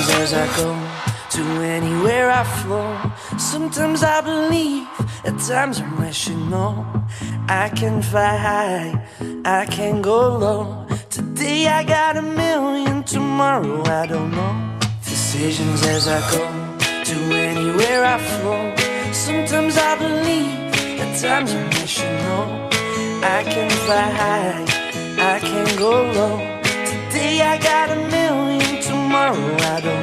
decisions as I go, to anywhere I flow. Sometimes I believe, at times I'm rational. I can fly high, I can go low. Today I got 1,000,000, tomorrow I don't know. Decisions as I go, to anywhere I flow. Sometimes I believe, at times I'm rational. I can fly high, I can go low. Today I got 1,000,000, tomorrow I don't know.